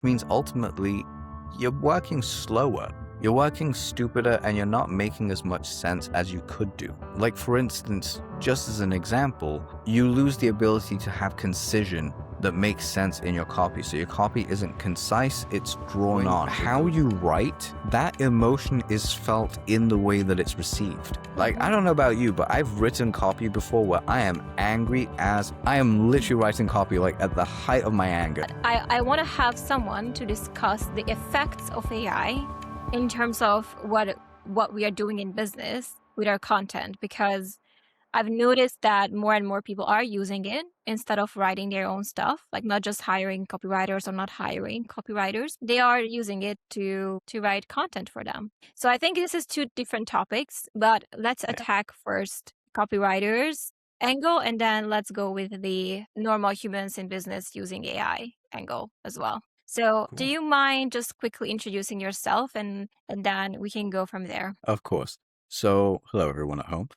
means ultimately you're working slower. You're working stupider and you're not making as much sense as you could do. Like, for instance, just as an example, you lose the ability to have concision that makes sense in your copy. So your copy isn't concise, it's drawn on. How you write, that emotion is felt in the way that it's received. Like, I don't know about you, but I've written copy before where I am angry as I am literally writing copy like at the height of my anger. I want to have someone to discuss the effects of AI in terms of what we are doing in business with our content, because I've noticed that more and more people are using it instead of writing their own stuff, like not just hiring copywriters or not hiring copywriters. They are using it to write content for them. So I think this is two different topics, but let's attack first copywriters angle, and then let's go with the normal humans in business using AI angle as well. So do you mind just quickly introducing yourself, and then we can go from there? Of course. So, hello everyone at home.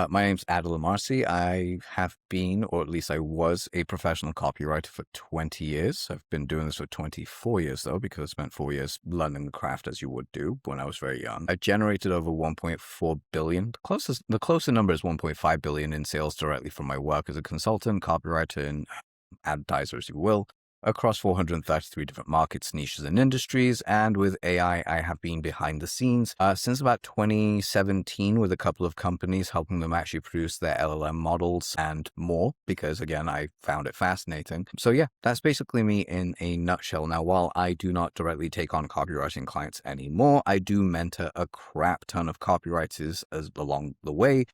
My name's Adil Amarsi. I have been, or at least I was, a professional copywriter for 20 years. I've been doing this for 24 years though, because I spent 4 years learning the craft as you would do when I was very young. I generated over 1.4 billion. The closer number is 1.5 billion in sales directly from my work as a consultant, copywriter, and advertiser, as you will, across 433 different markets, niches, and industries. And with AI, I have been behind the scenes since about 2017 with a couple of companies, helping them actually produce their LLM models and more, because again, I found it fascinating. So yeah, that's basically me in a nutshell. Now, while I do not directly take on copywriting clients anymore, I do mentor a crap ton of copywriters along the way.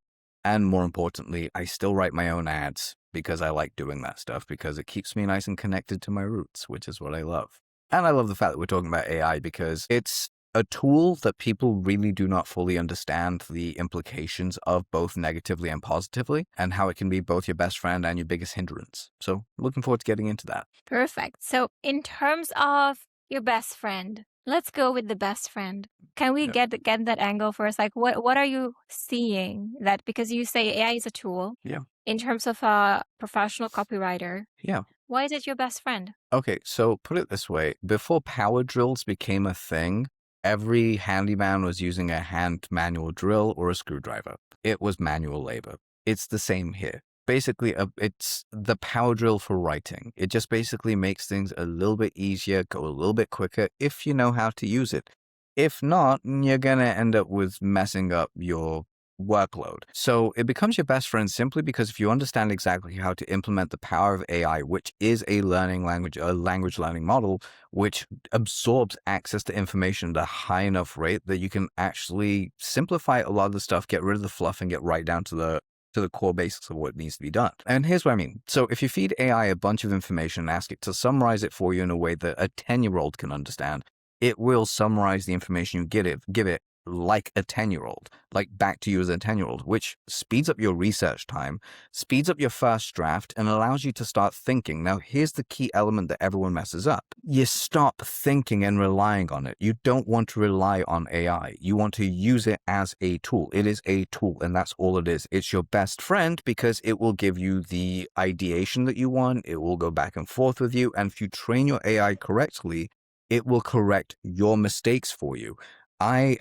And more importantly, I still write my own ads because I like doing that stuff, because it keeps me nice and connected to my roots, which is what I love. And I love the fact that we're talking about AI because it's a tool that people really do not fully understand the implications of, both negatively and positively, and how it can be both your best friend and your biggest hindrance. So looking forward to getting into that. Perfect. So in terms of your best friend, let's go with the best friend. Can we get that angle first? Like, what are you seeing that, because you say AI is a tool. Yeah. In terms of a professional copywriter. Yeah. Why is it your best friend? Okay, so put it this way. Before power drills became a thing, every handyman was using a hand manual drill or a screwdriver. It was manual labor. It's the same here. Basically, it's the power drill for writing. It just basically makes things a little bit easier, go a little bit quicker if you know how to use it. If not, you're going to end up with messing up your workload. So it becomes your best friend simply because if you understand exactly how to implement the power of AI, which is a language learning model, which absorbs access to information at a high enough rate that you can actually simplify a lot of the stuff, get rid of the fluff, and get right down to the core basics of what needs to be done. And here's what I mean. So if you feed AI a bunch of information and ask it to summarize it for you in a way that a 10-year-old can understand, it will summarize the information you give it like a 10-year-old, like back to you as a 10-year-old, which speeds up your research time, speeds up your first draft, and allows you to start thinking. Now, here's the key element that everyone messes up. You stop thinking and relying on it. You don't want to rely on AI. You want to use it as a tool. It is a tool, and that's all it is. It's your best friend because it will give you the ideation that you want. It will go back and forth with you. And if you train your AI correctly, it will correct your mistakes for you. I'm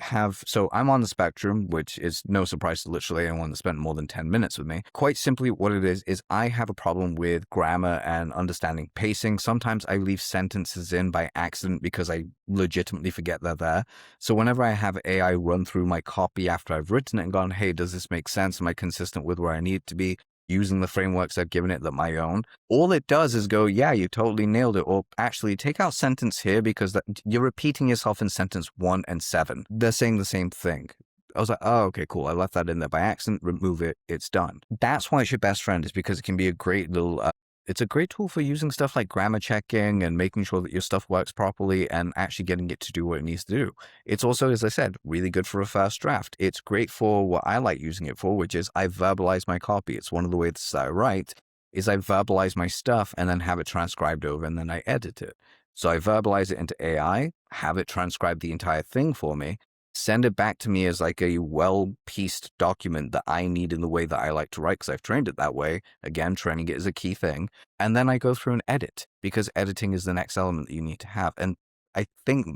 on the spectrum, which is no surprise to literally anyone that spent more than 10 minutes with me. Quite simply, what it is I have a problem with grammar and understanding pacing. Sometimes I leave sentences in by accident because I legitimately forget they're there. So whenever I have AI run through my copy after I've written it and gone, hey, does this make sense? Am I consistent with where I need it to be? Using the frameworks I've given it that my own, all it does is go, yeah, you totally nailed it. Or actually take out sentence here because you're repeating yourself in sentence 1 and 7. They're saying the same thing. I was like, oh, okay, cool. I left that in there by accident. Remove it. It's done. That's why it's your best friend, is because it can be a great little, it's a great tool for using stuff like grammar checking and making sure that your stuff works properly and actually getting it to do what it needs to do. It's also, as I said, really good for a first draft. It's great for what I like using it for, which is I verbalize my copy. It's one of the ways that I write is I verbalize my stuff and then have it transcribed over and then I edit it. So I verbalize it into AI, have it transcribe the entire thing for me, send it back to me as like a well-pieced document that I need in the way that I like to write, because I've trained it that way. Again, training it is a key thing. And then I go through and edit, because editing is the next element that you need to have. And I think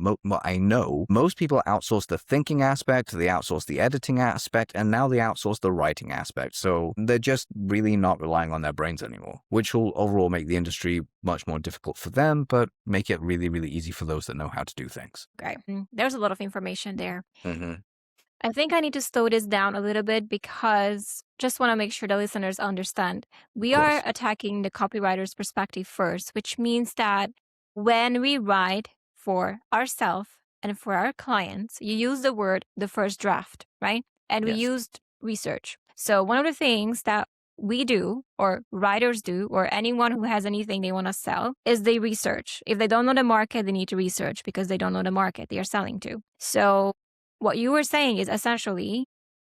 I know most people outsource the thinking aspect, they outsource the editing aspect, and now they outsource the writing aspect. So they're just really not relying on their brains anymore, which will overall make the industry much more difficult for them, but make it really, really easy for those that know how to do things. Okay. There's a lot of information there. Mm-hmm. I think I need to slow this down a little bit because just want to make sure the listeners understand. We Of are course. attacking the copywriter's perspective first, which means that when we write for ourselves and for our clients, you use the word the first draft, right? And we Yes. used research. So one of the things that we do, or writers do, or anyone who has anything they want to sell, is they research. If they don't know the market, they need to research because they don't know the market they are selling to. So what you were saying is essentially,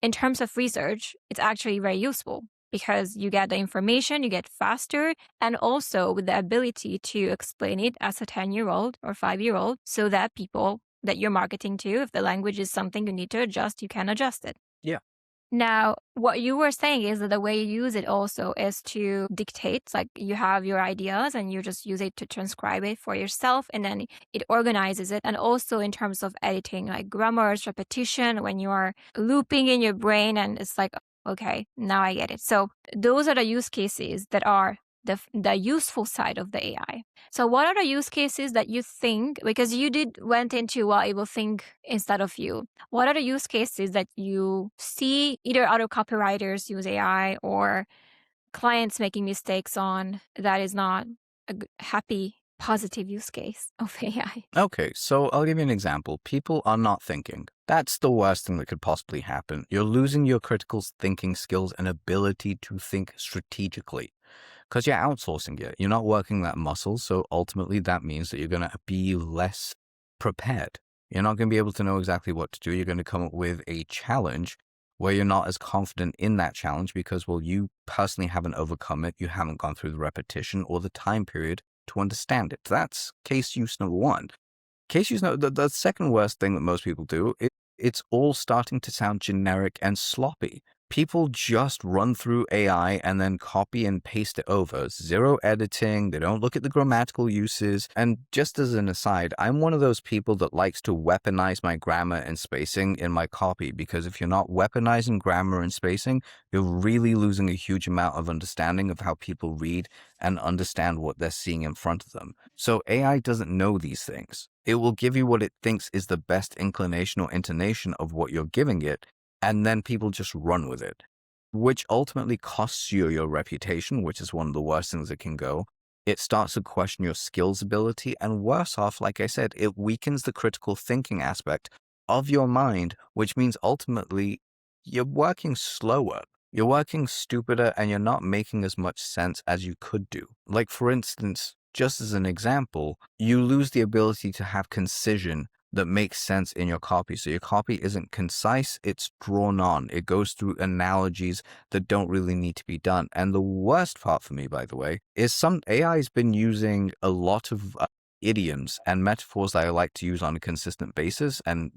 in terms of research, it's actually very useful because you get the information, you get faster, and also with the ability to explain it as a 10-year-old or 5-year-old so that people that you're marketing to, if the language is something you need to adjust, you can adjust it. Yeah. Now, what you were saying is that the way you use it also is to dictate, like you have your ideas and you just use it to transcribe it for yourself, and then it organizes it. And also in terms of editing, like grammars, repetition, when you are looping in your brain and it's like, okay, now I get it. So those are the use cases that are the useful side of the AI. So what are the use cases that you think, because you went into, well, it will think instead of you. What are the use cases that you see either other copywriters use AI or clients making mistakes on that is not a happy, positive use case of AI? Okay, so I'll give you an example. People are not thinking. That's the worst thing that could possibly happen. You're losing your critical thinking skills and ability to think strategically, because you're outsourcing it. You're not working that muscle. So ultimately, that means that you're going to be less prepared. You're not going to be able to know exactly what to do. You're going to come up with a challenge where you're not as confident in that challenge because, well, you personally haven't overcome it. You haven't gone through the repetition or the time period to understand it. That's case use number one. Case use number, the second worst thing that most people do, it's all starting to sound generic and sloppy. People just run through AI and then copy and paste it over. Zero editing. They don't look at the grammatical uses. And just as an aside, I'm one of those people that likes to weaponize my grammar and spacing in my copy, because if you're not weaponizing grammar and spacing, you're really losing a huge amount of understanding of how people read and understand what they're seeing in front of them. So AI doesn't know these things. It will give you what it thinks is the best inclination or intonation of what you're giving it, and then people just run with it, which ultimately costs you your reputation, which is one of the worst things that can go. It starts to question your skills ability, and worse off, like I said, it weakens the critical thinking aspect of your mind, which means ultimately you're working slower. You're working stupider and you're not making as much sense as you could do. Like, for instance, just as an example, you lose the ability to have concision that makes sense in your copy. So your copy isn't concise, it's drawn on. It goes through analogies that don't really need to be done. And the worst part for me, by the way, is some AI has been using a lot of idioms and metaphors that I like to use on a consistent basis, and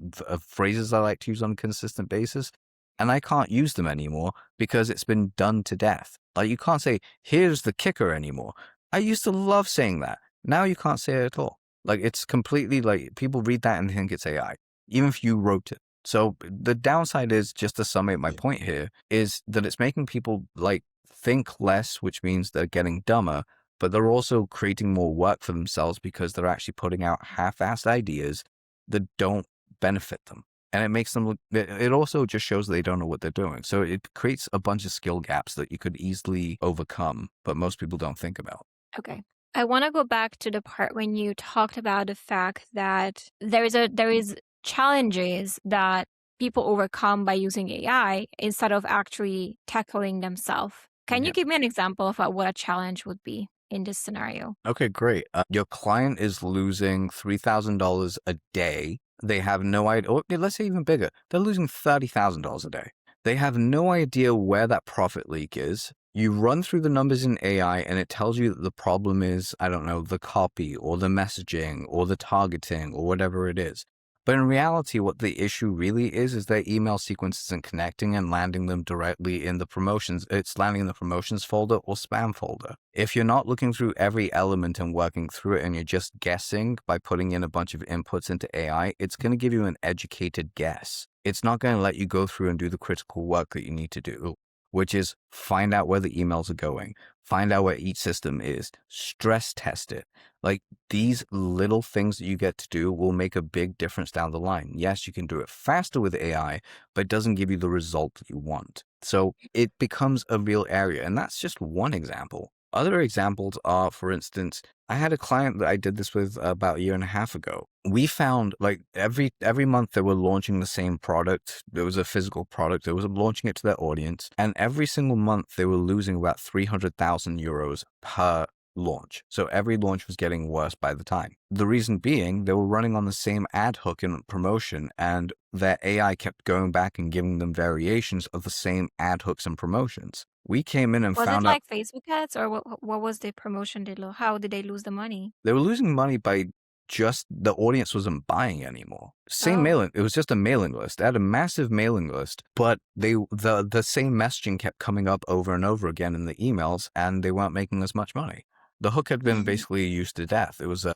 phrases I like to use on a consistent basis. And I can't use them anymore because it's been done to death. Like, you can't say, here's the kicker anymore. I used to love saying that. Now you can't say it at all. Like, it's completely like, people read that and think it's AI, even if you wrote it. So the downside is, just to summate my point here, is that it's making people like think less, which means they're getting dumber, but they're also creating more work for themselves because they're actually putting out half-assed ideas that don't benefit them. And it makes them look, it also just shows they don't know what they're doing. So it creates a bunch of skill gaps that you could easily overcome, but most people don't think about. Okay. I want to go back to the part when you talked about the fact that there is challenges that people overcome by using AI instead of actually tackling themselves. Can you give me an example of what a challenge would be in this scenario? Okay, great. Your client is losing $3,000 a day. They have no idea, or let's say even bigger, they're losing $30,000 a day. They have no idea where that profit leak is. You run through the numbers in AI and it tells you that the problem is, I don't know, the copy or the messaging or the targeting or whatever it is. But in reality, what the issue really is their email sequence isn't connecting and landing them directly in the promotions. It's landing in the promotions folder or spam folder. If you're not looking through every element and working through it and you're just guessing by putting in a bunch of inputs into AI, it's going to give you an educated guess. It's not going to let you go through and do the critical work that you need to do, which is find out where the emails are going, find out where each system is, stress test it. Like, these little things that you get to do will make a big difference down the line. Yes, you can do it faster with AI, but it doesn't give you the result that you want. So it becomes a real area. And that's just one example. Other examples are, for instance, I had a client that I did this with about a year and a half ago. We found like every month they were launching the same product. There was a physical product. They were launching it to their audience. And every single month they were losing about 300,000 euros per launch. So every launch was getting worse by the time. The reason being, they were running on the same ad hook and promotion, and their AI kept going back and giving them variations of the same ad hooks and promotions. We came in and Was it found out like Facebook ads, or what was the promotion they lose? How did they lose the money? they were losing money by just the audience wasn't buying anymore. Same Oh. mailing, it was just a mailing list. They had a massive mailing list, but the same messaging kept coming up over and over again in the emails, and they weren't making as much money. The hook had been basically used to death. It was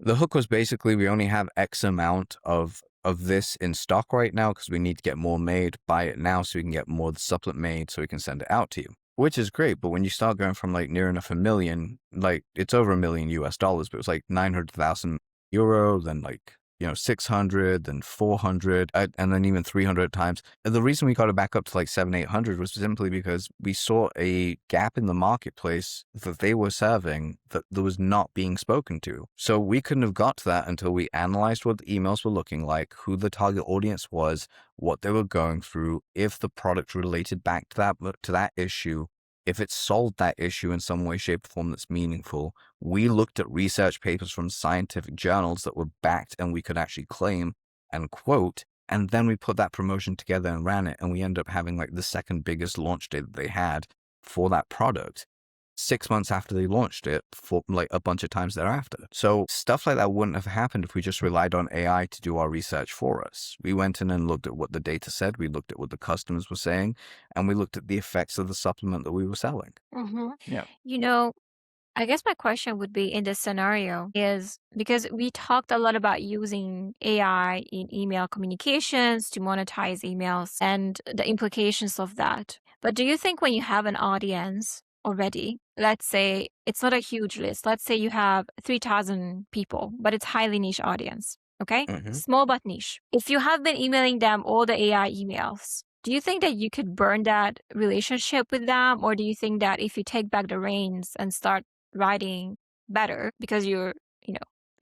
the hook was basically, we only have X amount of this in stock right now because we need to get more made. Buy it now so we can get more of the supplement made so we can send it out to you, which is great. But when you start going from like near enough $1 million, like it's over $1 million US dollars, but it was like 900,000 euro, then like 600, then 400, and then even 300 times. And the reason we got it back up to like 700-800 was simply because we saw a gap in the marketplace that they were serving that was not being spoken to. So we couldn't have got to that until we analyzed what the emails were looking like, who the target audience was, what they were going through, if the product related back to that issue, if it solved that issue in some way, shape, or form that's meaningful. We looked at research papers from scientific journals that were backed and we could actually claim and quote, and then we put that promotion together and ran it, and we ended up having like the second biggest launch day that they had for that product 6 months after they launched it, for like a bunch of times thereafter. So stuff like that wouldn't have happened if we just relied on AI to do our research for us. We went in and looked at what the data said, we looked at what the customers were saying, and we looked at the effects of the supplement that we were selling. Yeah. I guess my question would be in this scenario is because we talked a lot about using AI in email communications to monetize emails and the implications of that. But do you think when you have an audience already, let's say it's not a huge list, let's say you have 3,000 people, but it's highly niche audience, okay? Small but niche. If you have been emailing them all the AI emails, do you think that you could burn that relationship with them? Or do you think that if you take back the reins and start writing better because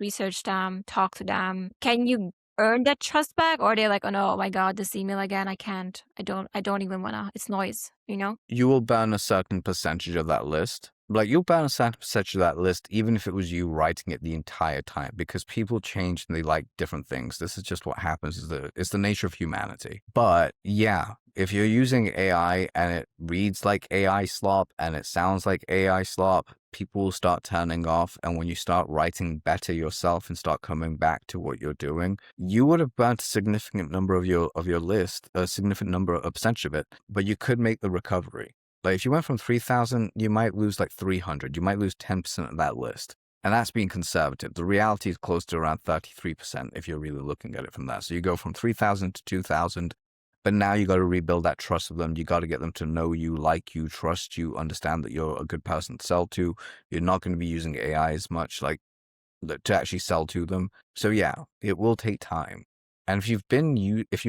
research them, talk to them, can you earn that trust back? Or are they like, oh no, oh my God, this email again, I can't, I don't even wanna, it's noise, You will burn a certain percentage of that list. Like, you'll burn a certain percentage of that list, even if it was you writing it the entire time, because people change and they like different things. This is just what happens. It's the nature of humanity. But yeah, if you're using AI and it reads like AI slop and it sounds like AI slop, people will start turning off. And when you start writing better yourself and start coming back to what you're doing, you would have burnt a significant number of your list, a significant number, a percentage of it, but you could make the recovery. Like, if you went from 3,000, you might lose like 300. You might lose 10% of that list. And that's being conservative. The reality is close to around 33% if you're really looking at it from that. So you go from 3,000 to 2,000, but now you got to rebuild that trust with them. You got to get them to know you, like you, trust you, understand that you're a good person to sell to. You're not going to be using AI as much to actually sell to them. So yeah, it will take time. And if you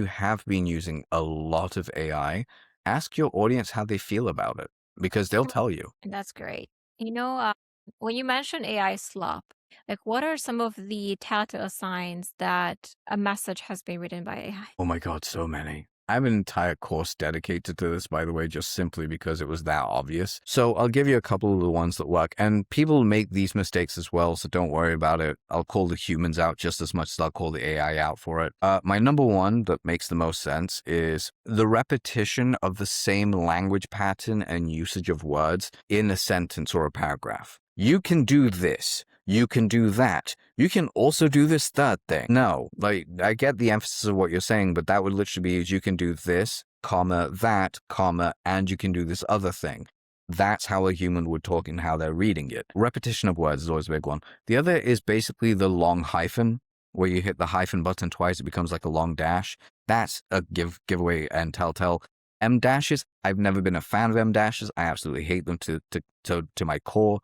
have been using a lot of AI, ask your audience how they feel about it, because they'll tell you. That's great. When you mention AI slop, like what are some of the telltale signs that a message has been written by AI? Oh my God, so many. I have an entire course dedicated to this, by the way, just simply because it was that obvious. So I'll give you a couple of the ones that work. And people make these mistakes as well, so don't worry about it. I'll call the humans out just as much as I'll call the AI out for it. My number one that makes the most sense is the repetition of the same language pattern and usage of words in a sentence or a paragraph. You can do this. You can do that. You can also do this third thing. No, like, I get the emphasis of what you're saying, but that would literally be is you can do this, comma, that, comma, and you can do this other thing. That's how a human would talk and how they're reading it. Repetition of words is always a big one. The other is basically the long hyphen, where you hit the hyphen button twice, it becomes like a long dash. That's a giveaway and telltale. M dashes, I've never been a fan of M dashes. I absolutely hate them to my core.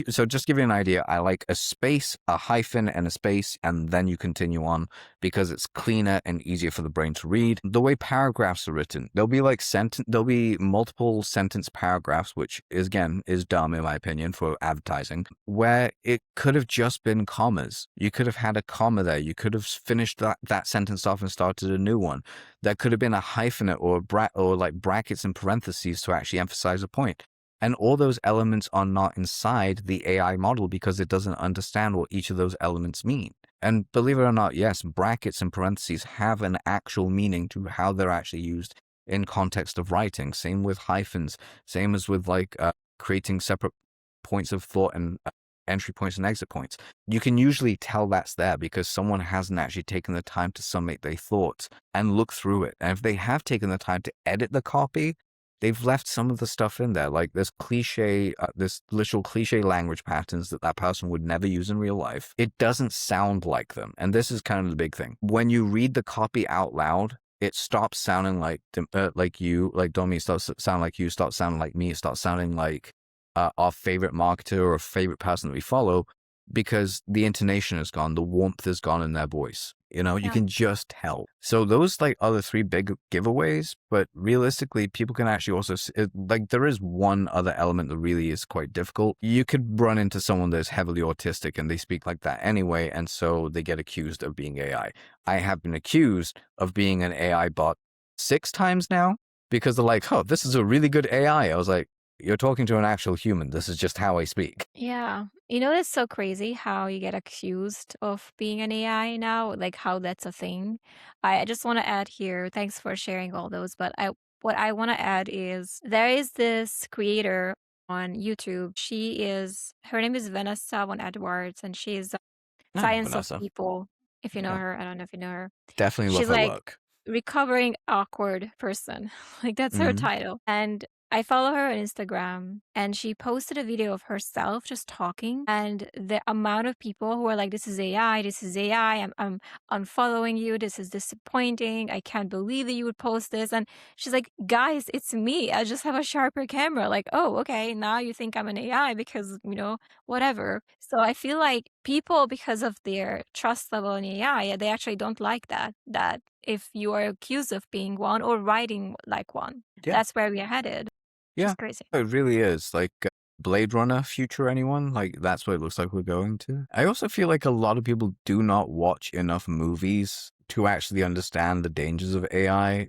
So just give you an idea, I like a space, a hyphen, and a space, and then you continue on because it's cleaner and easier for the brain to read. The way paragraphs are written, there'll be multiple sentence paragraphs, which is dumb in my opinion for advertising, where it could have just been commas. You could have had a comma there. You could have finished that sentence off and started a new one. There could have been a hyphen or like brackets and parentheses to actually emphasize a point. And all those elements are not inside the AI model because it doesn't understand what each of those elements mean. And believe it or not, yes, brackets and parentheses have an actual meaning to how they're actually used in context of writing. Same with hyphens, same as with creating separate points of thought and entry points and exit points. You can usually tell that's there because someone hasn't actually taken the time to summate their thoughts and look through it. And if they have taken the time to edit the copy, they've left some of the stuff in there, like this literal cliche language patterns that person would never use in real life. It doesn't sound like them. And this is kind of the big thing. When you read the copy out loud, it stops sounding like you, like Domi, starts sounding like you, starts sounding like me, it starts sounding like our favorite marketer or a favorite person that we follow, because the intonation is gone, the warmth is gone in their voice. You can just tell. So those are the three big giveaways, but realistically, people can actually also, there is one other element that really is quite difficult. You could run into someone that's heavily autistic and they speak like that anyway, and so they get accused of being AI. I have been accused of being an AI bot 6 times now because they're like, oh, this is a really good AI. I was like, you're talking to an actual human. This is just how I speak. Yeah. It's so crazy how you get accused of being an AI now, like how that's a thing. I just want to add here, thanks for sharing all those, but what I want to add is there is this creator on YouTube. Her name is Vanessa Von Edwards, and she's Science of Vanessa. People. If you know Yeah. her, I don't know if you know her. Definitely She's love her like work. recovering awkward person. Like that's her title. And I follow her on Instagram, and she posted a video of herself just talking, and the amount of people who are like, this is AI, I'm unfollowing you, this is disappointing, I can't believe that you would post this. And she's like, guys, it's me, I just have a sharper camera. Like, oh, okay, now you think I'm an AI because, whatever. So I feel like people, because of their trust level in AI, they actually don't like that if you are accused of being one or writing like one. Yeah. That's where we are headed. Yeah, It's crazy. it really is. Blade Runner future, anyone? That's what it looks like we're going to. I also feel like a lot of people do not watch enough movies to actually understand the dangers of AI.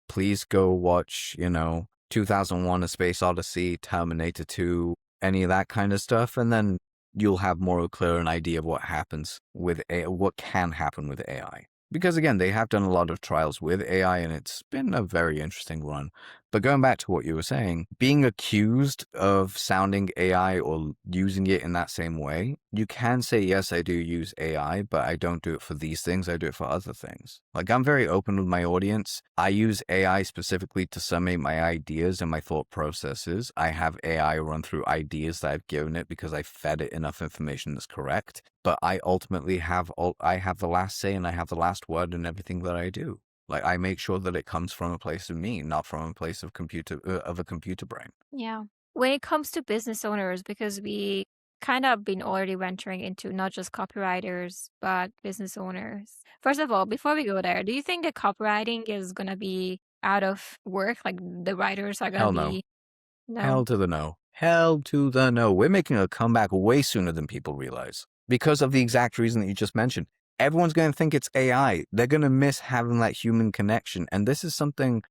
Please go watch, 2001: A Space Odyssey, Terminator 2, any of that kind of stuff, and then you'll have more clear an idea of what happens with AI, what can happen with AI. Because again, they have done a lot of trials with AI, and it's been a very interesting run. But going back to what you were saying, being accused of sounding AI or using it in that same way, you can say, yes, I do use AI, but I don't do it for these things. I do it for other things. I'm very open with my audience. I use AI specifically to summate my ideas and my thought processes. I have AI run through ideas that I've given it because I fed it enough information that's correct. But I ultimately have the last say and I have the last word in everything that I do. I make sure that it comes from a place of me, not from a place of a computer brain. Yeah. When it comes to business owners, because we kind of been already venturing into not just copywriters, but business owners. First of all, before we go there, do you think that copywriting is going to be out of work? Like the writers are going to be... No. Hell to the no. Hell to the no. We're making a comeback way sooner than people realize because of the exact reason that you just mentioned. Everyone's going to think it's AI. They're going to miss having that human connection. And this is something,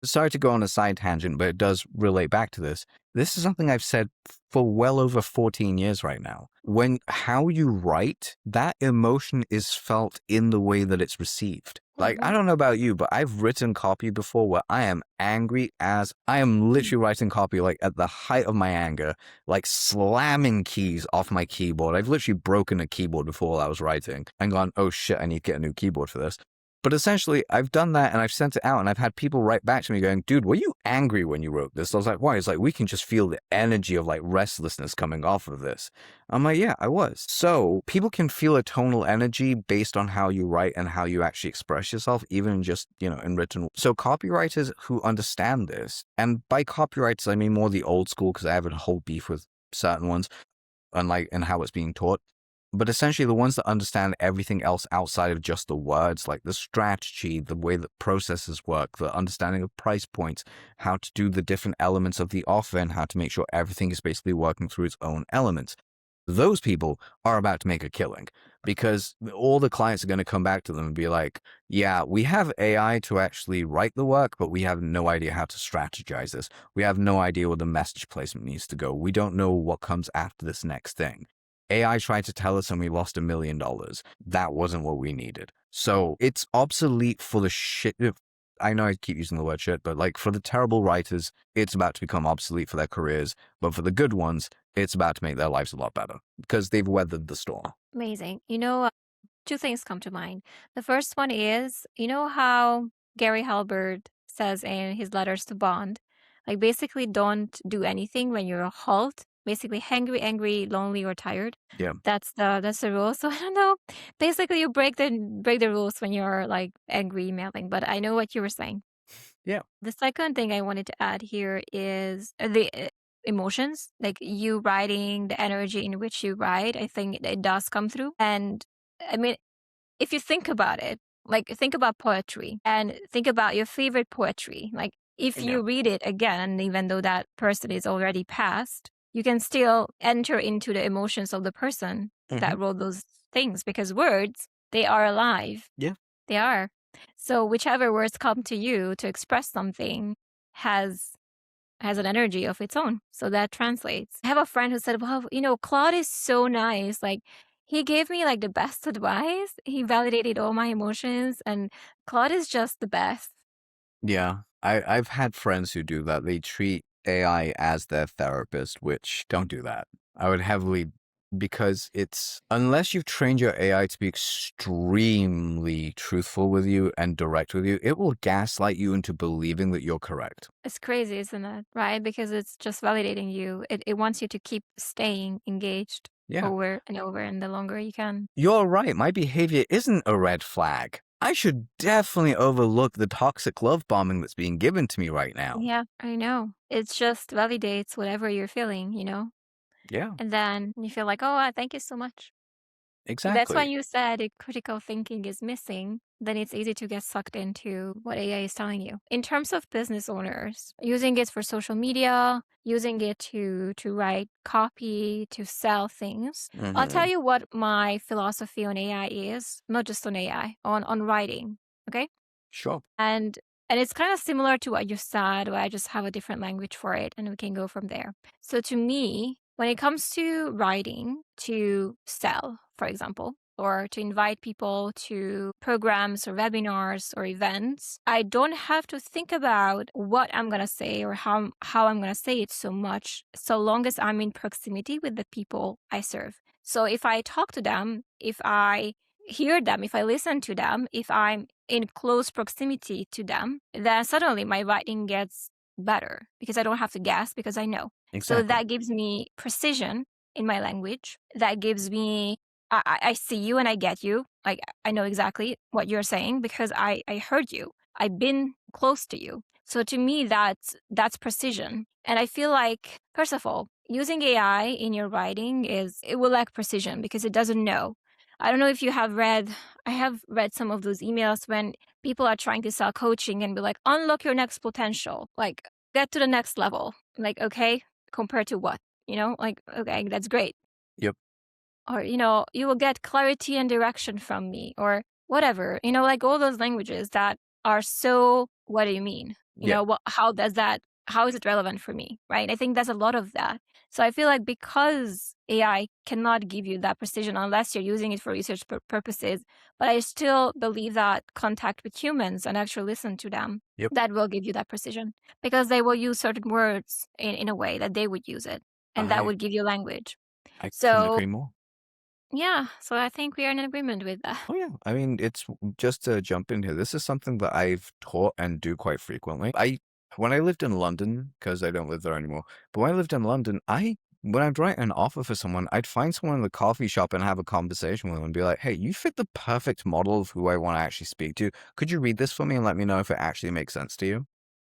sorry to go on a side tangent, but it does relate back to this. This is something I've said for well over 14 years right now. How you write, that emotion is felt in the way that it's received. Like, I Mm-hmm. don't know about you, but I've written copy before where I am angry as I am literally writing copy like at the height of my anger, like slamming keys off my keyboard. I've literally broken a keyboard before while I was writing and gone, oh shit, I need to get a new keyboard for this. But essentially, I've done that and I've sent it out and I've had people write back to me going, dude, were you angry when you wrote this? I was like, why? It's like, we can just feel the energy of like restlessness coming off of this. I'm like, yeah, I was. So people can feel a tonal energy based on how you write and how you actually express yourself, even in just, in written. So copywriters who understand this, and by copywriters, I mean more the old school because I have a whole beef with certain ones and how it's being taught. But essentially the ones that understand everything else outside of just the words, like the strategy, the way that processes work, the understanding of price points, how to do the different elements of the offer and how to make sure everything is basically working through its own elements. Those people are about to make a killing because all the clients are going to come back to them and be like, yeah, we have AI to actually write the work, but we have no idea how to strategize this. We have no idea where the message placement needs to go. We don't know what comes after this next thing. AI tried to tell us and we lost $1 million. That wasn't what we needed. So it's obsolete for the shit. I know I keep using the word shit, but like for the terrible writers, it's about to become obsolete for their careers. But for the good ones, it's about to make their lives a lot better because they've weathered the storm. Amazing. Two things come to mind. The first one is, how Gary Halbert says in his letters to Bond, like basically don't do anything when you're a halt, basically angry, lonely, or tired. Yeah. That's the rule. So I don't know. Basically, you break the rules when you're like angry emailing. But I know what you were saying. Yeah. The second thing I wanted to add here is the emotions, like you writing, the energy in which you write. I think it does come through. And I mean, if you think about it, like think about poetry and think about your favorite poetry. Like if Yeah. you read it again, even though that person is already passed, you can still enter into the emotions of the person that wrote those things because words, they are alive. Yeah. They are. So whichever words come to you to express something has an energy of its own. So that translates. I have a friend who said, well, Claude is so nice. Like he gave me like the best advice. He validated all my emotions and Claude is just the best. Yeah. I've had friends who do that. They treat AI as their therapist, which don't do that. I would heavily, because unless you've trained your AI to be extremely truthful with you and direct with you, it will gaslight you into believing that you're correct. It's crazy, isn't it? Right? Because it's just validating you. It wants you to keep staying engaged over and over and the longer you can. You're right. My behavior isn't a red flag. I should definitely overlook the toxic love bombing that's being given to me right now. Yeah, I know. It just validates whatever you're feeling, Yeah, And then you feel like, oh, thank you so much. That's why exactly. you said if critical thinking is missing, then it's easy to get sucked into what AI is telling you. In terms of business owners, using it for social media, using it to write copy, to sell things, I'll tell you what my philosophy on AI is, not just on AI, on writing. Okay? Sure. And it's kind of similar to what you said, where I just have a different language for it and we can go from there. So to me, when it comes to writing to sell, for example, or to invite people to programs or webinars or events, I don't have to think about what I'm going to say or how I'm going to say it so much, so long as I'm in proximity with the people I serve. So if I talk to them, if I hear them, if I listen to them, if I'm in close proximity to them, then suddenly my writing gets better because I don't have to guess because I know. Exactly. So that gives me precision in my language. That gives me, I see you and I get you. Like I know exactly what you're saying because I heard you. I've been close to you. So to me, that's precision. And I feel like, first of all, using AI in your writing it will lack precision because it doesn't know. I don't know if you have read, I have read some of those emails when people are trying to sell coaching and be like, unlock your next potential, like get to the next level. Like, okay, compared to what? Like, okay, that's great. Yep. Or, you will get clarity and direction from me or whatever, like all those languages that are so, what do you mean? Yeah. How does that how is it relevant for me, right? I think there's a lot of that. So I feel like because AI cannot give you that precision unless you're using it for research purposes, but I still believe that contact with humans and actually listen to them, Yep. that will give you that precision, because they will use certain words in a way that they would use it, and that I would give you language. I couldn't So agree more. yeah, so I think we are in agreement with that. Oh yeah, I mean, it's just to jump in here. This is something that I've taught and do quite frequently. When I lived in London, because I don't live there anymore, but when I lived in London, when I'd write an offer for someone, I'd find someone in the coffee shop and have a conversation with them and be like, "Hey, you fit the perfect model of who I want to actually speak to. Could you read this for me and let me know if it actually makes sense to you?"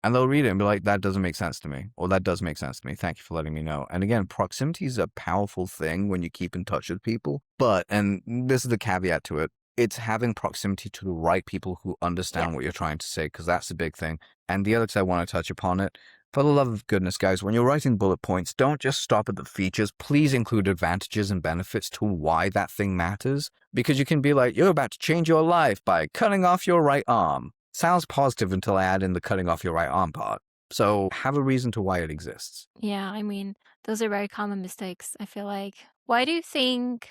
And they'll read it and be like, "That doesn't make sense to me," or "That does make sense to me. Thank you for letting me know." And again, proximity is a powerful thing when you keep in touch with people. But, and this is the caveat to it, it's having proximity to the right people who Yeah. understand what you're trying to say, because that's the big thing. And the other, because I want to touch upon it, for the love of goodness, guys, when you're writing bullet points, don't just stop at the features. Please include advantages and benefits to why that thing matters. Because you can be like, "You're about to change your life by cutting off your right arm." Sounds positive until I add in the cutting off your right arm part. So have a reason to why it exists. Yeah, I mean, those are very common mistakes, I feel like. Why do you think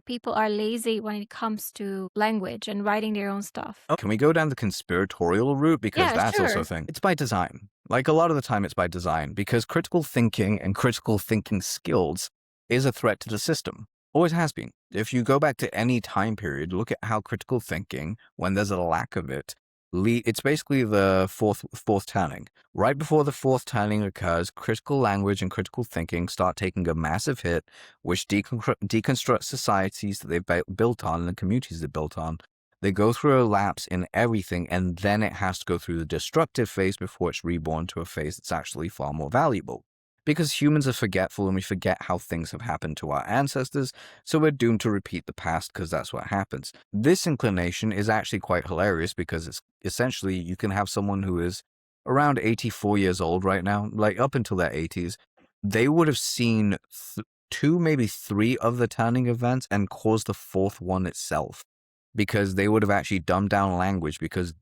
people are lazy when it comes to language and writing their own stuff? Oh, can we go down the conspiratorial route? Because Yeah, that's also a sure. thing. It's by design. Like a lot of the time, it's by design because critical thinking and critical thinking skills is a threat to the system. Always has been. If you go back to any time period, look at how critical thinking, when there's a lack of it, it's basically the fourth turning. Right before the fourth turning occurs, critical language and critical thinking start taking a massive hit, which deconstructs societies that they've built on and the communities they're built on. They go through a lapse in everything, and then it has to go through the destructive phase before it's reborn to a phase that's actually far more valuable. Because humans are forgetful and we forget how things have happened to our ancestors, so we're doomed to repeat the past because that's what happens. This inclination is actually quite hilarious because it's essentially you can have someone who is around 84 years old right now, like up until their 80s, they would have seen two, maybe three of the turning events and caused the fourth one itself because they would have actually dumbed down language because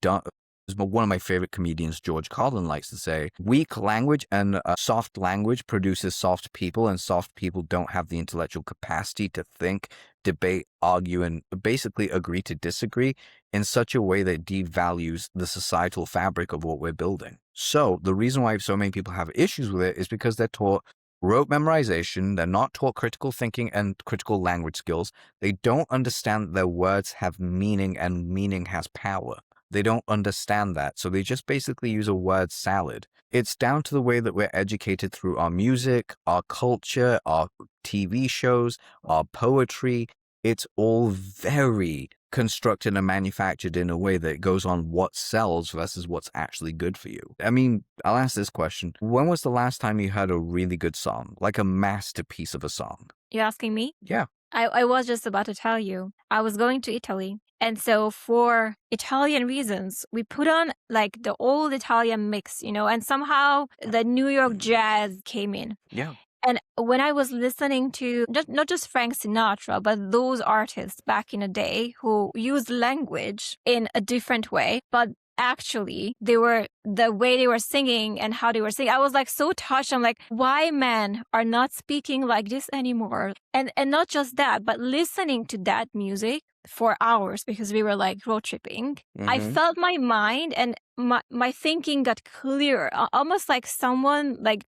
one of my favorite comedians, George Carlin, likes to say, weak language and soft language produces soft people, and soft people don't have the intellectual capacity to think, debate, argue, and basically agree to disagree in such a way that devalues the societal fabric of what we're building. So the reason why so many people have issues with it is because they're taught rote memorization, they're not taught critical thinking and critical language skills. They don't understand that their words have meaning and meaning has power. They don't understand that, so they just basically use a word salad. It's down to the way that we're educated through our music, our culture, our TV shows, our poetry. It's all very constructed and manufactured in a way that goes on what sells versus what's actually good for you. I mean, I'll ask this question. When was the last time you heard a really good song, like a masterpiece of a song? You asking me? Yeah. I was just about to tell you. I was going to Italy. And so for Italian reasons, we put on like the old Italian mix, and somehow the New York jazz came in. Yeah. And when I was listening to not just Frank Sinatra, but those artists back in the day who used language in a different way, but actually the way they were singing and how they were singing, I was like so touched. I'm like, why men are not speaking like this anymore? And not just that, but listening to that music for hours because we were like road tripping. I felt my mind and my thinking got clearer, almost like someone like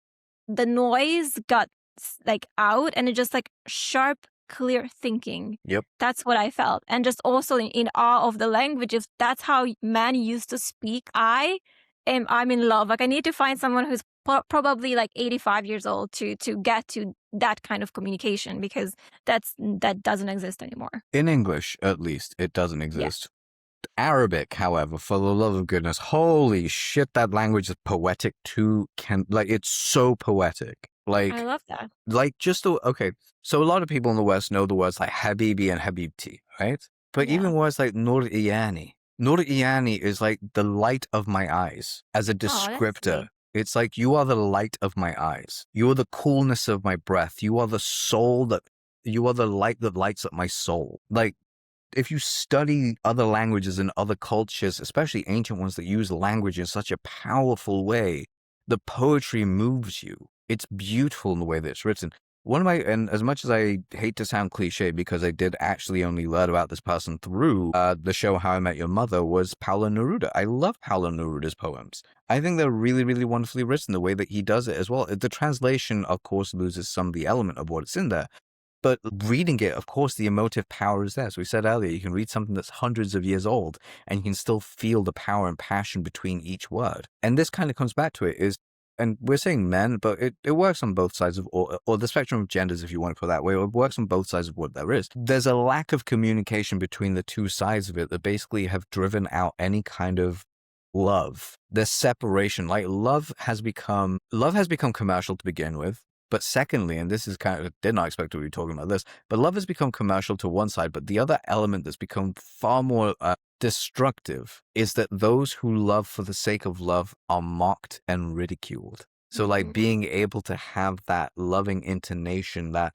the noise got like out and it just like sharp, clear thinking. Yep. That's what I felt. And just also in awe of the language. If that's how man used to speak, I'm in love. Like I need to find someone who's probably like 85 years old to get to that kind of communication because that doesn't exist anymore. In English, at least, it doesn't exist. Arabic, however, for the love of goodness, holy shit, that language is poetic too. It's so poetic. Like, I love that. Like, okay, so a lot of people in the West know the words like Habibi and Habibti, right? But even words like Nur Iyani. Nur Iyani is like the light of my eyes as a descriptor. It's like, you are the light of my eyes. You are the coolness of my breath. You are the you are the light that lights up my soul. Like, if you study other languages and other cultures, especially ancient ones that use language in such a powerful way, the poetry moves you. It's beautiful in the way that it's written. And as much as I hate to sound cliche, because I did actually only learn about this person through the show How I Met Your Mother, was Paulo Neruda. I love Paulo Neruda's poems. I think they're really, really wonderfully written, the way that he does it as well. The translation, of course, loses some of the element of what's in there. But reading it, of course, the emotive power is there. As we said earlier, you can read something that's hundreds of years old and you can still feel the power and passion between each word. And this kind of comes back to it is, and we're saying men, but it works on both sides of, or the spectrum of genders, if you want to put it that way, it works on both sides of what there is. There's a lack of communication between the two sides of it that basically have driven out any kind of love. There's separation. Like love has become commercial to begin with. But secondly, and this is kind of, did not expect to be talking about this, but love has become commercial to one side. But the other element that's become far more destructive is that those who love for the sake of love are mocked and ridiculed. So like being able to have that loving intonation, that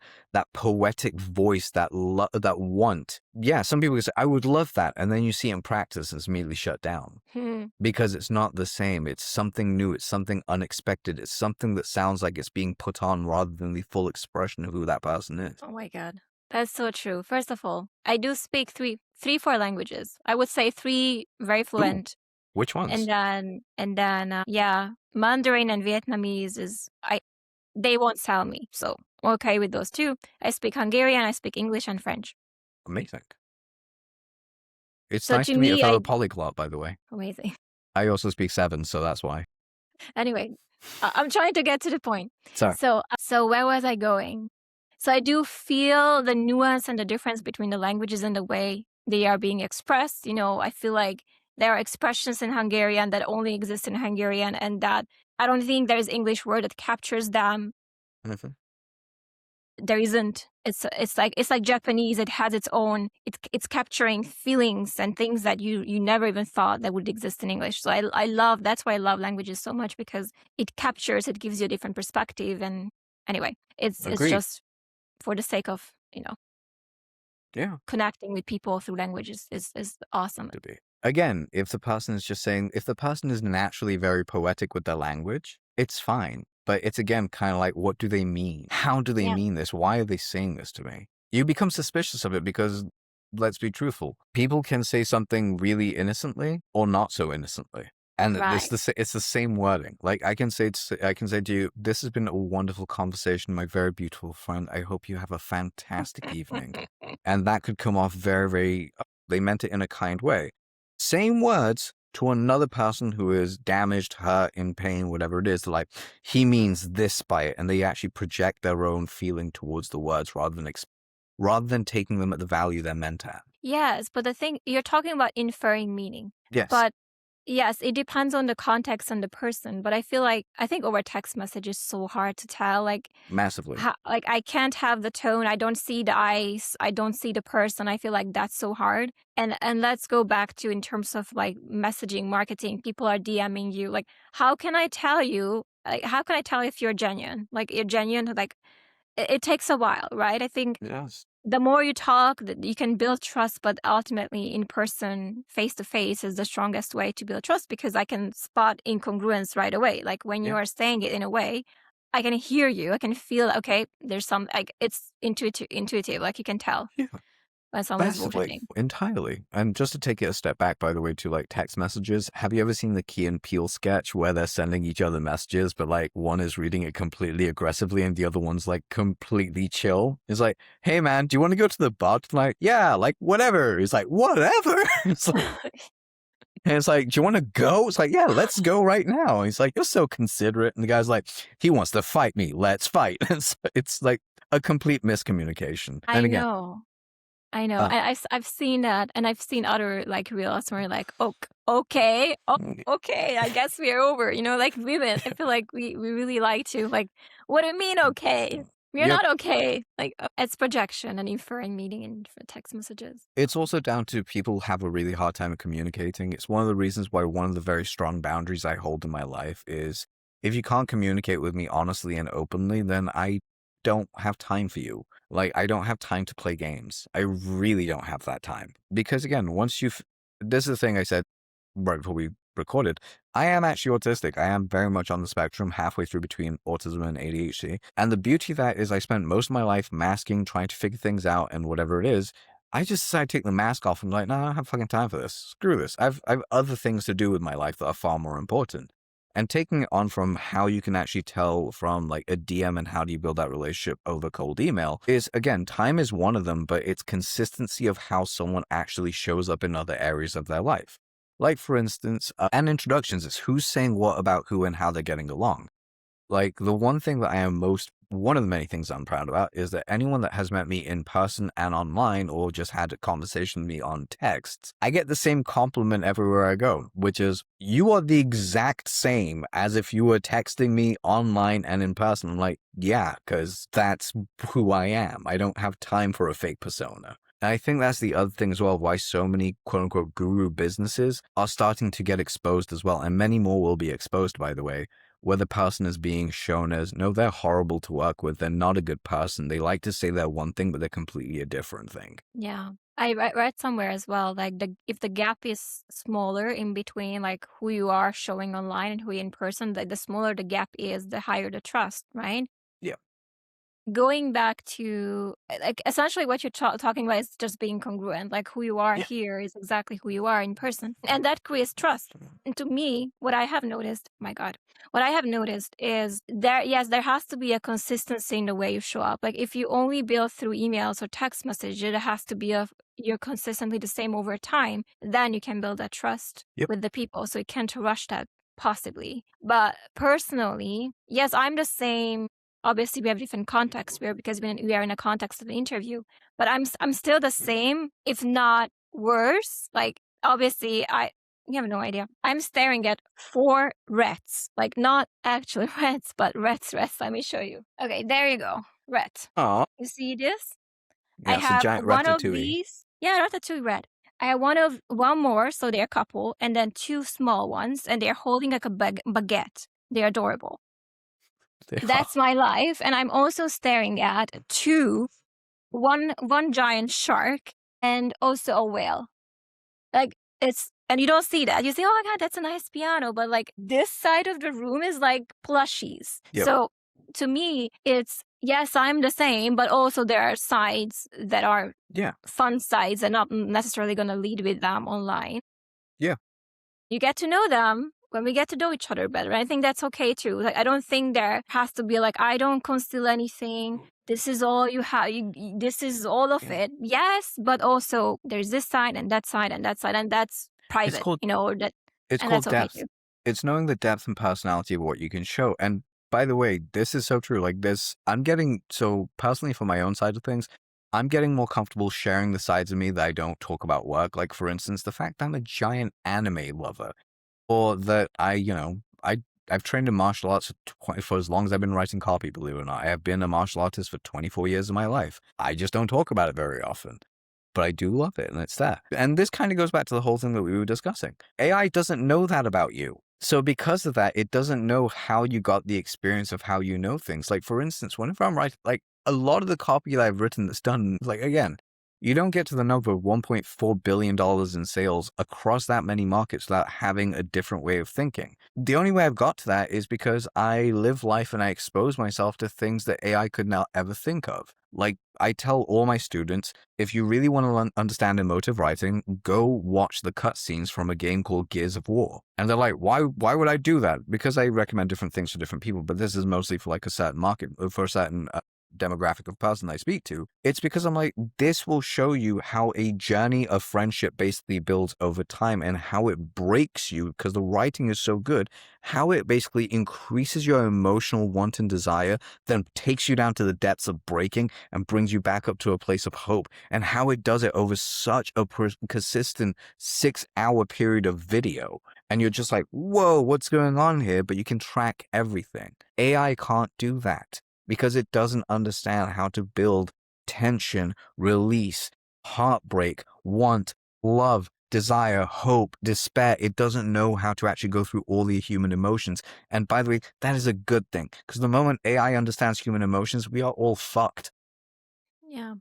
poetic voice, that want. Yeah, some people say, I would love that. And then you see it in practice and it's immediately shut down because it's not the same. It's something new. It's something unexpected. It's something that sounds like it's being put on rather than the full expression of who that person is. Oh my God. That's so true. First of all, I do speak four languages. I would say 3 very fluent. Ooh, which ones? And then, yeah, Mandarin and Vietnamese they won't sell me. So I'm okay with those 2. I speak Hungarian, I speak English and French. Amazing. It's nice to meet a fellow polyglot, by the way. Amazing. I also speak 7, so that's why. Anyway, I'm trying to get to the point. Sorry. So where was I going? So I do feel the nuance and the difference between the languages and the way they are being expressed. I feel like there are expressions in Hungarian that only exist in Hungarian, and that I don't think there's English word that captures them. There isn't. It's like Japanese. It has its own. It's capturing feelings and things that you never even thought that would exist in English. So I love. That's why I love languages so much, because it captures. It gives you a different perspective. And anyway, it's just for the sake of connecting with people through languages is awesome. To be. Again, if the person is naturally very poetic with their language, it's fine. But it's again kind of like, what do they mean? How do they mean this? Why are they saying this to me? You become suspicious of it because, let's be truthful, people can say something really innocently or not so innocently. And it's the same wording. Like I can say to you, this has been a wonderful conversation, my very beautiful friend. I hope you have a fantastic evening. And that could come off very, very, they meant it in a kind way. Same words to another person who is damaged, hurt, in pain, whatever it is. Like, he means this by it. And they actually project their own feeling towards the words rather than taking them at the value they're meant at. Yes, but the thing, you're talking about inferring meaning. Yes. But yes, it depends on the context and the person. But I think over text message is so hard to tell. Like massively. I can't have the tone. I don't see the eyes. I don't see the person. I feel like that's so hard. And let's go back to in terms of like messaging, marketing. People are DMing you. Like, how can I tell you? Like, how can I tell if you're genuine? Like, you're genuine. Like, it takes a while, right? I think. Yes. The more you talk, you can build trust, but ultimately in person, face to face is the strongest way to build trust, because I can spot incongruence right away. Like when you are saying it in a way, I can hear you. I can feel, okay, there's some, like it's intuitive, like you can tell. Yeah. When someone's bullshitting. Entirely. And just to take it a step back, by the way, to like text messages, have you ever seen the Key and Peele sketch where they're sending each other messages, but like one is reading it completely aggressively and the other one's like completely chill? It's like, hey man, do you want to go to the bar tonight? Yeah, like whatever. It's like, whatever. It's like, and it's like, do you want to go? It's like, yeah, let's go right now. And he's like, you're so considerate. And the guy's like, he wants to fight me. Let's fight. It's like a complete miscommunication. I know. I've seen that, and I've seen other like reels where like, okay, I guess we're over. Like women, I feel like we really like to like, what do you mean okay? We're not okay. Like it's projection and inferring meaning in text messages. It's also down to people have a really hard time communicating. It's one of the reasons why one of the very strong boundaries I hold in my life is if you can't communicate with me honestly and openly, then I don't have time for you. Like, I don't have time to play games. I really don't have that time. Because again, this is the thing I said right before we recorded, I am actually autistic. I am very much on the spectrum, halfway through between autism and ADHD. And the beauty of that is I spent most of my life masking, trying to figure things out, and whatever it is, I just decided to take the mask off and like, no, I don't have fucking time for this. Screw this. I've other things to do with my life that are far more important. And taking it on from how you can actually tell from like a DM and how do you build that relationship over cold email is, again, time is one of them, but it's consistency of how someone actually shows up in other areas of their life. Like, for instance, and introductions is who's saying what about who and how they're getting along. Like, the one thing that I am one of the many things I'm proud about is that anyone that has met me in person and online or just had a conversation with me on text, I get the same compliment everywhere I go, which is, you are the exact same as if you were texting me online and in person. I'm like, yeah, because that's who I am. I don't have time for a fake persona. And I think that's the other thing as well, why so many quote unquote guru businesses are starting to get exposed as well. And many more will be exposed, by the way, where the person is being shown as, no, they're horrible to work with. They're not a good person. They like to say they're one thing, but they're completely a different thing. Yeah. I read somewhere as well, like if the gap is smaller in between like who you are showing online and who you in person, like the smaller the gap is, the higher the trust, right? Yeah. Going back to like essentially what you're talking about is just being congruent. Like who you are Yeah. here is exactly who you are in person, and that creates trust. And to me, what I have noticed, my God, what I have noticed is there has to be a consistency in the way you show up. Like if you only build through emails or text messages, it has to be you're consistently the same over time. Then you can build that trust Yep. with the people. So you can't rush that possibly. But personally, yes, I'm the same. Obviously, we have different contexts because we are in a context of an interview. But I'm still the same, if not worse. Like obviously, you have no idea. I'm staring at 4 rats, like not actual rats, but rats. Let me show you. Okay, there you go, rat. Oh, You see this? yeah, I it's a have giant one of ratatouille. these. Yeah, ratatouille rat. I have one more, so they're a couple, and then 2 small ones, and they're holding like a baguette. They're adorable. That's my life. And I'm also staring at one giant shark and also a whale. Like and you don't see that. You say, oh my God, that's a nice piano. But like this side of the room is like plushies. Yep. So to me, it's, yes, I'm the same, but also there are sides that are fun sides and not necessarily going to lead with them online. Yeah. You get to know them when we get to know each other better. I think that's okay too. Like, I don't think there has to be like, I don't conceal anything. This is all you have. This is all of it. Yes, but also there's this side and that side and that side, and that's private. It's called depth. Okay, it's knowing the depth and personality of what you can show. And by the way, this is so true. Like I'm getting, so personally for my own side of things, I'm getting more comfortable sharing the sides of me that I don't talk about work. Like, for instance, the fact that I'm a giant anime lover, or that I've trained in martial arts for as long as I've been writing copy, believe it or not. I have been a martial artist for 24 years of my life. I just don't talk about it very often, but I do love it, and it's there. And this kind of goes back to the whole thing that we were discussing. AI doesn't know that about you. So because of that, it doesn't know how you got the experience of how you know things. Like, for instance, whenever I'm writing, like a lot of the copy that I've written that's done, like, again, you don't get to the number of $1.4 billion in sales across that many markets without having a different way of thinking. The only way I've got to that is because I live life and I expose myself to things that AI could not ever think of. Like, I tell all my students, if you really want to understand emotive writing, go watch the cutscenes from a game called Gears of War. And they're like, why would I do that? Because I recommend different things for different people, but this is mostly for like a certain market, for a certain demographic of person I speak to. It's because I'm like, this will show you how a journey of friendship basically builds over time and how it breaks you, because the writing is so good, how it basically increases your emotional want and desire, then takes you down to the depths of breaking and brings you back up to a place of hope, and how it does it over such a consistent 6-hour period of video. And you're just like, whoa, what's going on here? But you can track everything. AI can't do that, because it doesn't understand how to build tension, release, heartbreak, want, love, desire, hope, despair. It doesn't know how to actually go through all the human emotions. And by the way, that is a good thing, because the moment AI understands human emotions, we are all fucked. Yeah.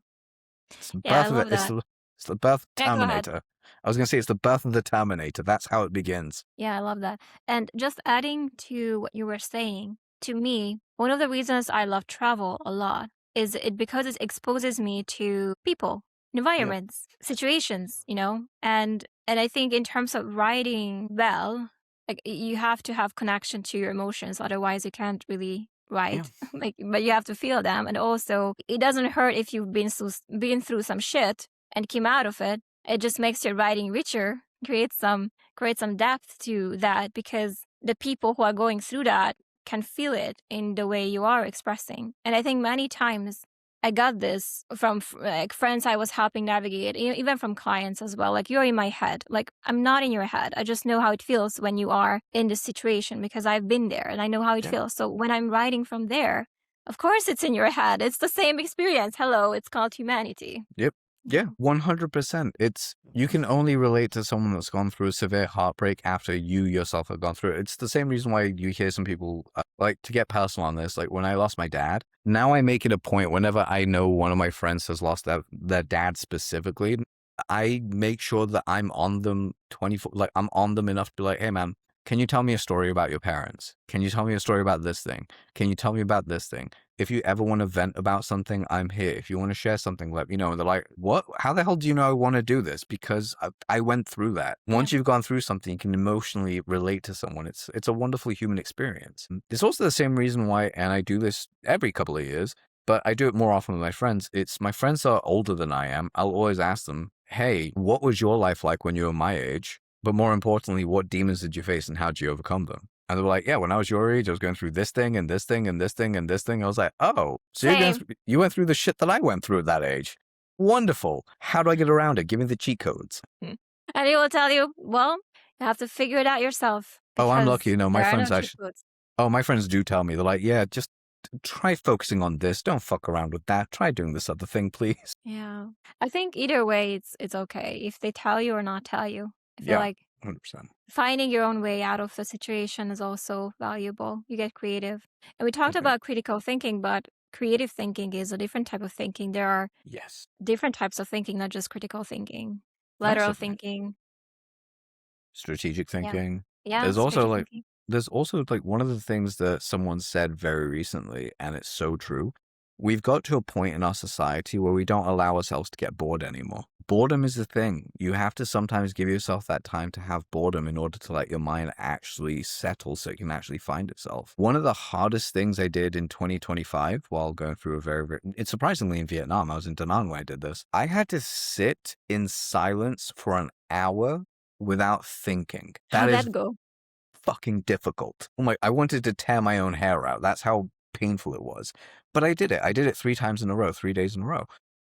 It's the birth of it. It's the birth of Terminator. I was going to say it's the birth of the Terminator. That's how it begins. Yeah, I love that. And just adding to what you were saying, to me, one of the reasons I love travel a lot is it because it exposes me to people, Yep. environments, situations, and I think in terms of writing well, like you have to have connection to your emotions, otherwise you can't really Yeah. write. Like, but you have to feel them, and also it doesn't hurt if you've been through some shit and came out of it. It just makes your writing richer, create some depth to that, because the people who are going through that can feel it in the way you are expressing. And I think many times I got this from like friends I was helping navigate, even from clients as well. Like, you're in my head. Like, I'm not in your head. I just know how it feels when you are in this situation because I've been there and I know how it Yep. feels. So when I'm writing from there, of course it's in your head. It's the same experience. Hello, it's called humanity. Yep. Yeah, 100%. You can only relate to someone that's gone through a severe heartbreak after you yourself have gone through it. It's the same reason why you hear some people, like, to get personal on this, like when I lost my dad, now I make it a point whenever I know one of my friends has lost their dad specifically, I make sure that I'm on them 24, like I'm on them enough to be like, hey man, can you tell me a story about your parents? Can you tell me a story about this thing? Can you tell me about this thing? If you ever want to vent about something, I'm here. If you want to share something, let me know. And they're like, what? How the hell do you know I want to do this? Because I went through that. Yeah. Once you've gone through something, you can emotionally relate to someone. It's a wonderful human experience. It's also the same reason why, and I do this every couple of years, but I do it more often with my friends. It's my friends are older than I am. I'll always ask them, hey, what was your life like when you were my age? But more importantly, what demons did you face and how did you overcome them? And they were like, yeah, when I was your age, I was going through this thing and this thing and this thing and this thing. I was like, oh, so Same. you went through the shit that I went through at that age. Wonderful. How do I get around it? Give me the cheat codes. And he will tell you, well, you have to figure it out yourself. Oh, I'm lucky. Because My there are no friends cheat actually, codes. my friends do tell me, they're like, yeah, just try focusing on this. Don't fuck around with that. Try doing this other thing, please. Yeah. I think either way, it's okay if they tell you or not tell you. I feel Yeah, like 100%. finding your own way out of the situation is also valuable. You get creative. And we talked Okay. about critical thinking, but creative thinking is a different type of thinking. There are Yes. different types of thinking, not just critical thinking. Lateral Massively. thinking. Strategic Yeah. thinking. Yeah, There's also strategic like thinking. there's also like one of the things that someone said very recently, and it's so true. We've got to a point in our society where we don't allow ourselves to get bored anymore. Boredom is a thing. You have to sometimes give yourself that time to have boredom in order to let your mind actually settle so it can actually find itself. One of the hardest things I did in 2025 while going through it's surprisingly in Vietnam, I was in Da Nang when I did this. I had to sit in silence for an hour without thinking. How'd That is that go? fucking difficult. I wanted to tear my own hair out. That's how painful it was. But I did it. I did it 3 times in a row, 3 days in a row.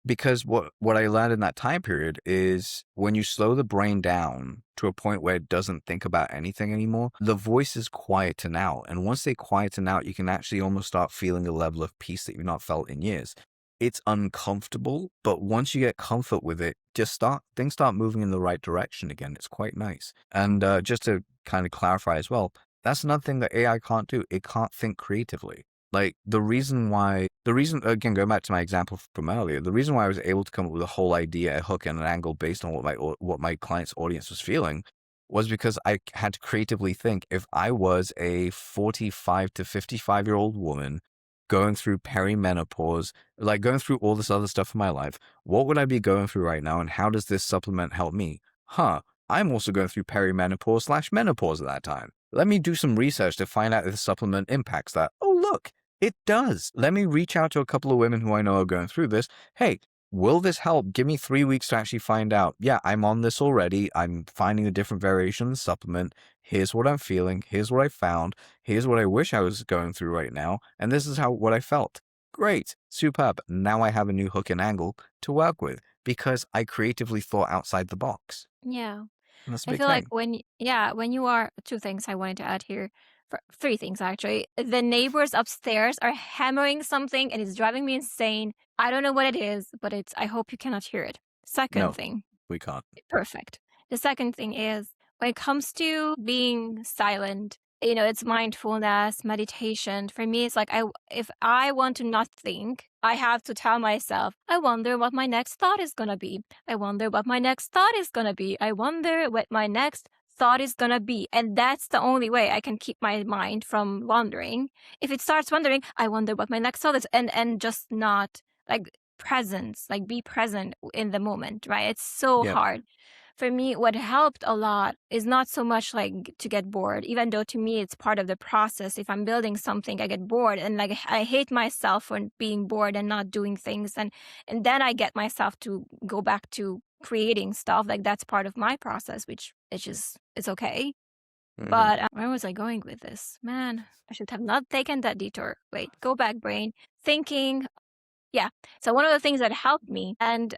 Because what I learned in that time period is when you slow the brain down to a point where it doesn't think about anything anymore, the voices quieten out. And once they quieten out, you can actually almost start feeling a level of peace that you've not felt in years. It's uncomfortable, but once you get comfort with it, things start moving in the right direction again. It's quite nice. And just to kind of clarify as well, that's another thing that AI can't do. It can't think creatively. Like again, going back to my example from earlier, the reason why I was able to come up with a whole idea, a hook, and an angle based on what my client's audience was feeling was because I had to creatively think. If I was a 45 to 55-year-old woman going through perimenopause, like going through all this other stuff in my life, what would I be going through right now, and how does this supplement help me? I'm also going through perimenopause/menopause at that time. Let me do some research to find out if the supplement impacts that. Oh, look, it does. Let me reach out to a couple of women who I know are going through this. Hey, will this help? Give me 3 weeks to actually find out. Yeah, I'm on this already. I'm finding a different variation of the supplement. Here's what I'm feeling. Here's what I found. Here's what I wish I was going through right now. And this is what I felt. Great. Superb. Now I have a new hook and angle to work with because I creatively thought outside the box. Yeah. And that's a I big feel like thing. when you are, two things I wanted to add here, three things actually. The neighbors upstairs are hammering something and it's driving me insane. I don't know what it is, but I hope you cannot hear it. Second No, thing, we can't. perfect. The second thing is when it comes to being silent it's mindfulness, meditation. For me, it's like if I want to not think, I have to tell myself, I wonder what my next thought is gonna be. I wonder what my next thought is gonna be. I wonder what my next thought is gonna be. And that's the only way I can keep my mind from wandering. If it starts wandering, I wonder what my next thought is, and just not like presence, like be present in the moment, right? It's so Yep. hard. For me, what helped a lot is not so much like to get bored, even though to me it's part of the process. If I'm building something, I get bored, and like I hate myself for being bored and not doing things, and then I get myself to go back to creating stuff. Like that's part of my process, which it's okay. But where was I going with this? Man, I should have not taken that detour. Wait, go back, brain. Thinking. Yeah. So one of the things that helped me, and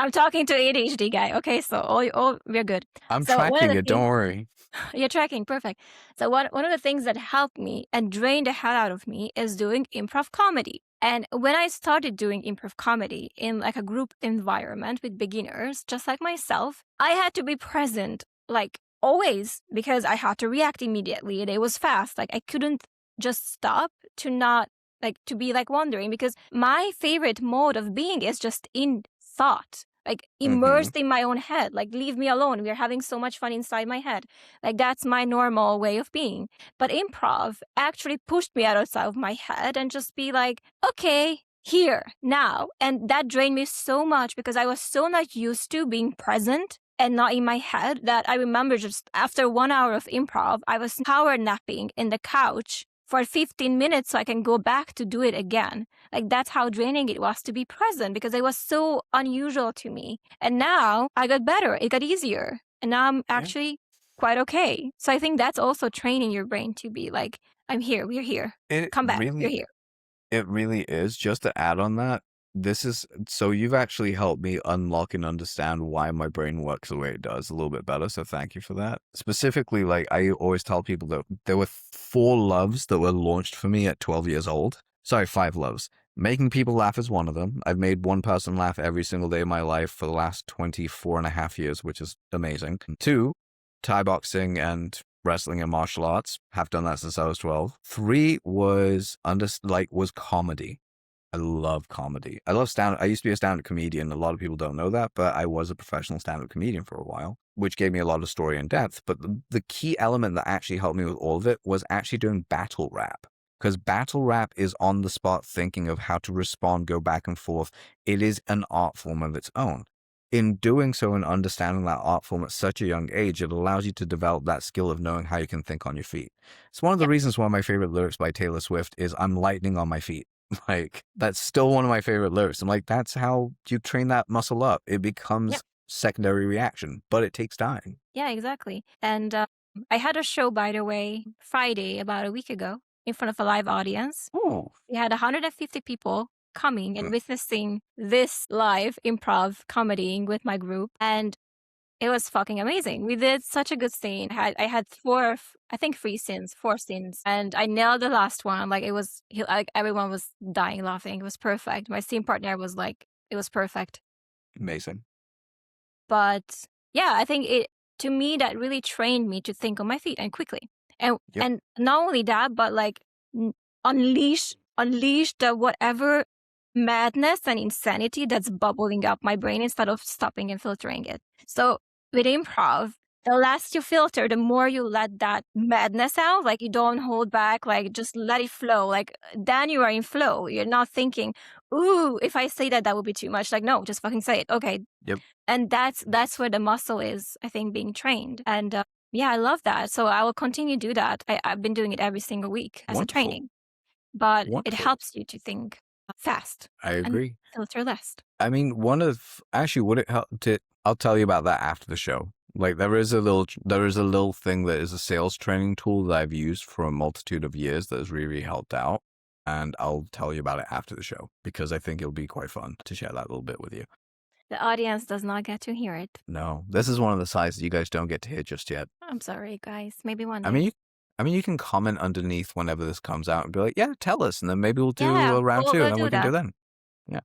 I'm talking to ADHD guy. Okay, so all we're good. I'm So one of tracking the it. Don't things worry. you're tracking, perfect. So one of the things that helped me and drained the hell out of me is doing improv comedy. And when I started doing improv comedy in like a group environment with beginners, just like myself, I had to be present like always because I had to react immediately. And it was fast. Like I couldn't just stop to not like to be like wandering because my favorite mode of being is just in thought, like immersed in my own head. Like leave me alone. We're having so much fun inside my head. Like that's my normal way of being. But improv actually pushed me outside of my head and just be like, okay, here, now. And that drained me so much because I was so not used to being present and not in my head that I remember just after 1 hour of improv, I was power napping in the couch for 15 minutes so I can go back to do it again. Like that's how draining it was to be present because it was so unusual to me. And now I got better. It got easier. And now I'm actually quite okay. So I think that's also training your brain to be like, I'm here, we're here. Come back, you're here. It really is. Just to add on that, so you've actually helped me unlock and understand why my brain works the way it does a little bit better. So thank you for that. Specifically, like I always tell people that there were 4 loves that were launched for me at 12 years old. Sorry, 5 loves. Making people laugh is one of them. I've made one person laugh every single day of my life for the last 24 and a half years, which is amazing. 2, Thai boxing and wrestling and martial arts. Have done that since I was 12. 3 was comedy. I love comedy. I love stand-up. I used to be a stand-up comedian. A lot of people don't know that, but I was a professional stand-up comedian for a while, which gave me a lot of story and depth. But the key element that actually helped me with all of it was actually doing battle rap. Because battle rap is on the spot thinking of how to respond, go back and forth. It is an art form of its own. In doing so and understanding that art form at such a young age, it allows you to develop that skill of knowing how you can think on your feet. It's one of the reasons why my favorite lyrics by Taylor Swift is "I'm lightning on my feet." Like, that's still one of my favorite lyrics. I'm like, that's how you train that muscle up. It becomes secondary reaction, but it takes time. Yeah, exactly. And I had a show, by the way, Friday, about a week ago, in front of a live audience. Oh. We had 150 people coming and witnessing this live improv comedying with my group. And it was fucking amazing. We did such a good scene. I had 4 scenes, and I nailed the last one. Like like everyone was dying laughing. It was perfect. My scene partner was like, it was perfect. Amazing. But yeah, I think to me that really trained me to think on my feet and quickly. And and not only that, but like unleash the whatever madness and insanity that's bubbling up my brain instead of stopping and filtering it. So with improv, the less you filter, the more you let that madness out. Like you don't hold back, like just let it flow. Like then you are in flow. You're not thinking, ooh, if I say that, that would be too much. Like, no, just fucking say it. Okay. Yep. And that's where the muscle is, I think, being trained. And yeah, I love that. So I will continue to do that. I've been doing it every single week as a training. But it helps you to think fast. I agree. Filter less. I mean, would it help to, I'll tell you about that after the show. Like there is a little thing that is a sales training tool that I've used for a multitude of years that has really helped out. And I'll tell you about it after the show because I think it'll be quite fun to share that little bit with you. The audience does not get to hear it. No, this is one of the sides that you guys don't get to hear just yet. I'm sorry, guys. Maybe one day. I mean, you can comment underneath whenever this comes out and be like, yeah, tell us. And then maybe we'll do a round 2 and then we can do then. Yeah.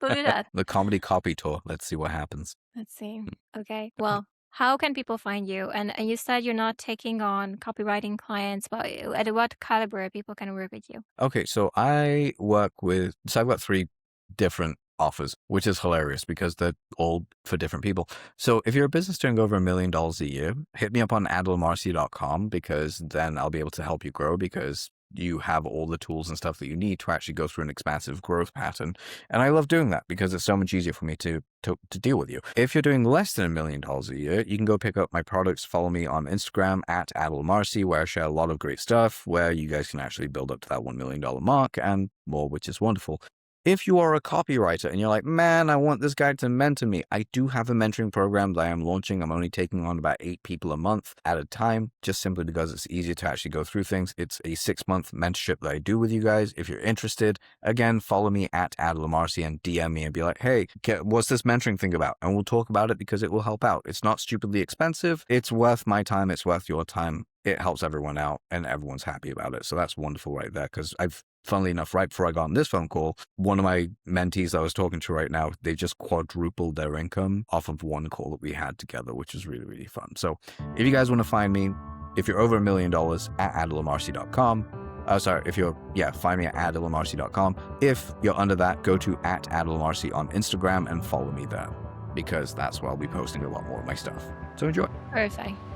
We'll do that. The comedy copy tour. Let's see what happens. Let's see. Okay. Well, how can people find you? And you said you're not taking on copywriting clients, but at what caliber people can work with you? Okay, so I've got 3 different offers, which is hilarious because they're all for different people. So if you're a business doing over $1 million a year, hit me up on adilamarsi.com, because then I'll be able to help you grow, because you have all the tools and stuff that you need to actually go through an expansive growth pattern. And I love doing that because it's so much easier for me to deal with you. If you're doing less than $1 million a year, you can go pick up my products. Follow me on Instagram at Adil Amarsi, where I share a lot of great stuff where you guys can actually build up to that $1 million mark and more, which is wonderful. If you are a copywriter and you're like, man, I want this guy to mentor me, I do have a mentoring program that I am launching. I'm only taking on about 8 people a month at a time, just simply because it's easier to actually go through things. It's a 6-month mentorship that I do with you guys. If you're interested, again, follow me at Adil Amarsi and DM me and be like, hey, what's this mentoring thing about? And we'll talk about it, because it will help out. It's not stupidly expensive. It's worth my time. It's worth your time. It helps everyone out and everyone's happy about it. So that's wonderful right there, because funnily enough, right before I got on this phone call, one of my mentees I was talking to right now, they just quadrupled their income off of one call that we had together, which is really, really fun. So if you guys want to find me, if you're over $1 million, at adilamarsi.com. Find me at adilamarsi.com. If you're under that, go to at adilamarsi on Instagram and follow me there, because that's where I'll be posting a lot more of my stuff. So enjoy.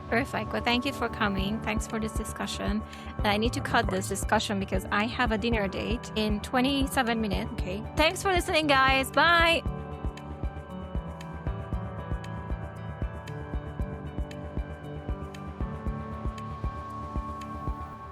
Perfect. Well, thank you for coming. Thanks for this discussion. I need to cut this discussion because I have a dinner date in 27 minutes. Okay. Thanks for listening, guys. Bye.